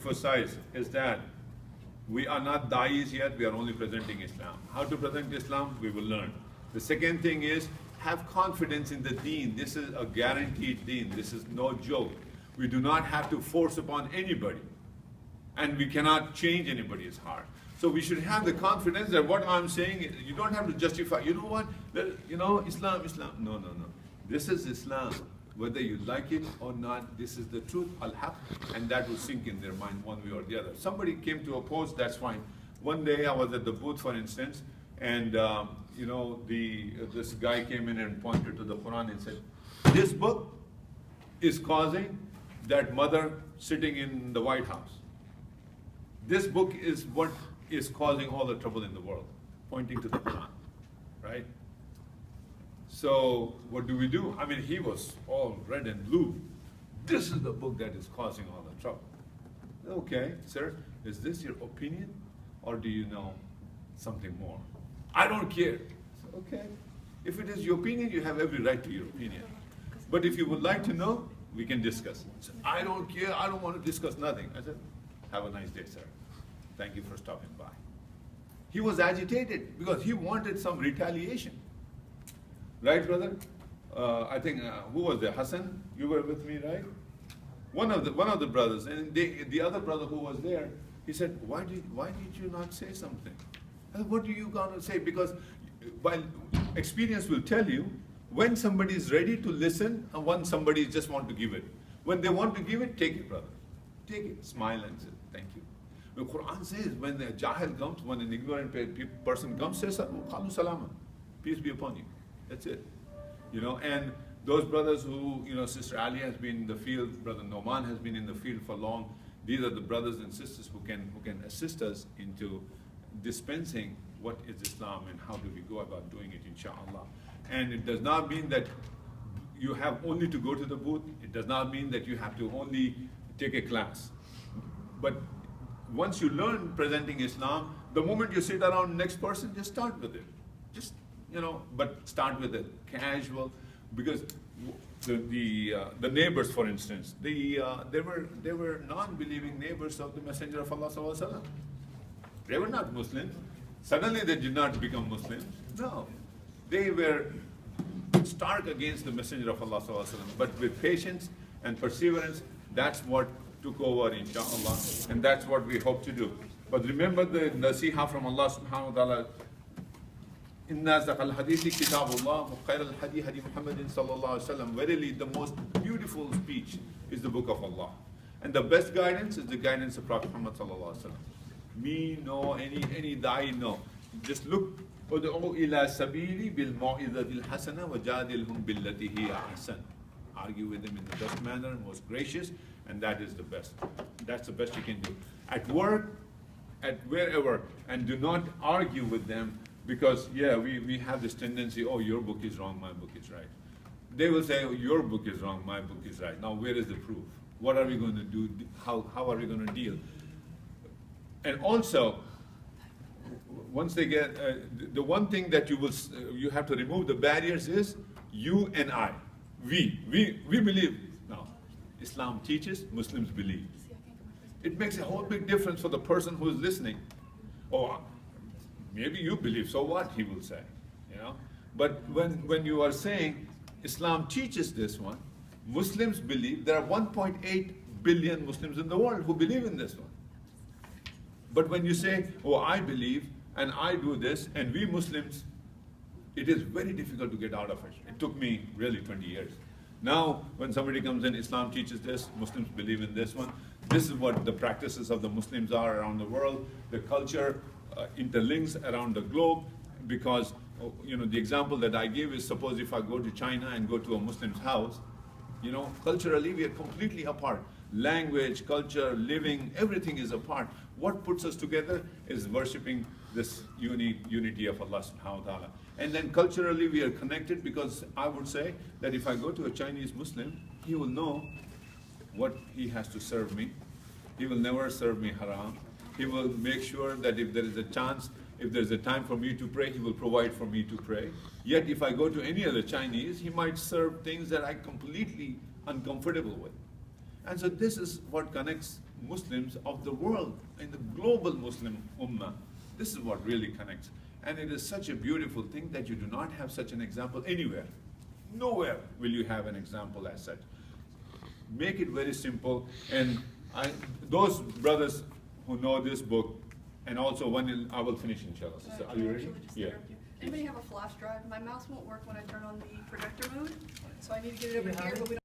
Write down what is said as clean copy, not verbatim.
emphasize is that we are not da'is yet, we are only presenting Islam. How to present Islam, we will learn. The second thing is, have confidence in the deen. This is a guaranteed deen. This is no joke. We do not have to force upon anybody. And we cannot change anybody's heart. So we should have the confidence that what I'm saying, you don't have to justify, you know what, Islam. No. This is Islam. Whether you like it or not, this is the truth, al-haq, and that will sink in their mind one way or the other. Somebody came to oppose, that's fine. One day I was at the booth, for instance, and this guy came in and pointed to the Quran and said, this book is causing that mother sitting in the White House. This book is what is causing all the trouble in the world, pointing to the Quran, right? So what do we do? I mean, he was all red and blue. This is the book that is causing all the trouble. Okay, sir, is this your opinion or do you know something more? I don't care. So, okay, if it is your opinion, you have every right to your opinion. But if you would like to know, we can discuss. So, I don't care, I don't want to discuss nothing. I said, have a nice day, sir. Thank you for stopping by. He was agitated because he wanted some retaliation. Right, brother? I think, who was there? Hassan, you were with me, right? One of the brothers, and the other brother who was there, he said, why did you not say something? I said, what are you gonna say? Because while experience will tell you when somebody is ready to listen and when somebody just want to give it. When they want to give it, take it, brother. Take it, smile and say, thank you. The Quran says when the jahil comes, when an ignorant person comes, says, Qalu salama, peace be upon you. That's it. And those brothers who, Sister Ali has been in the field, Brother Noman has been in the field for long. These are the brothers and sisters who can assist us into dispensing what is Islam and how do we go about doing it, inshallah. And it does not mean that you have only to go to the booth. It does not mean that you have to only take a class. But once you learn presenting Islam, the moment you sit around next person, just start with it. But start with it casual, because the neighbors, for instance, they were non-believing neighbors of the Messenger of Allah sallallahu alaihi wasallam. They were not Muslims. Suddenly they did not become Muslims. No, they were stark against the Messenger of Allah sallallahu alaihi wasallam. But with patience and perseverance, that's what took over, inshallah, and that's what we hope to do. But remember the nasiha from Allah subhanahu wa ta'ala. Inna zaqal hadithi kitabullah wa khayral hadi hadi Muhammadin sallallahu alaihi wasallam. Verily, the most beautiful speech is the book of Allah, and the best guidance is the guidance of Prophet Muhammad sallallahu alaihi wasallam. Me, no, any da'i, no. Just look. Ud'u ila sabili bil mau'izatil hasana wa jadilhum billati hiya ahsan. Argue with them in the best manner, most gracious, and that is the best. That's the best you can do. At work, at wherever, and do not argue with them. Because, we have this tendency, oh, your book is wrong, my book is right. They will say, oh, your book is wrong, my book is right. Now, where is the proof? What are we going to do? How are we going to deal? And also, once they get, the one thing that you have to remove the barriers is you and I. We believe. Now, Islam teaches, Muslims believe. It makes a whole big difference for the person who is listening. Oh, maybe you believe, so what, he will say, But when you are saying Islam teaches this one, Muslims believe, there are 1.8 billion Muslims in the world who believe in this one. But when you say, oh, I believe, and I do this, and we Muslims, it is very difficult to get out of it. It took me really 20 years. Now, when somebody comes in, Islam teaches this, Muslims believe in this one. This is what the practices of the Muslims are around the world. The culture interlinks around the globe, because the example that I give is, suppose if I go to China and go to a Muslim's house, culturally we are completely apart. Language, culture, living, everything is apart. What puts us together is worshipping this unity of Allah subhanahu wa ta'ala. And then culturally we are connected, because I would say that if I go to a Chinese Muslim, he will know what he has to serve me. He will never serve me haram. He will make sure that if there is a chance, if there's a time for me to pray, he will provide for me to pray. Yet if I go to any other Chinese, he might serve things that I'm completely uncomfortable with. And so this is what connects Muslims of the world, in the global Muslim ummah. This is what really connects. And it is such a beautiful thing that you do not have such an example anywhere. Nowhere will you have an example as such. Make it very simple, and those brothers who know this book, and also I will finish inshallah. So are you ready? Yeah. Anybody have a flash drive? My mouse won't work when I turn on the projector mode, so I need to get it over here, but we don't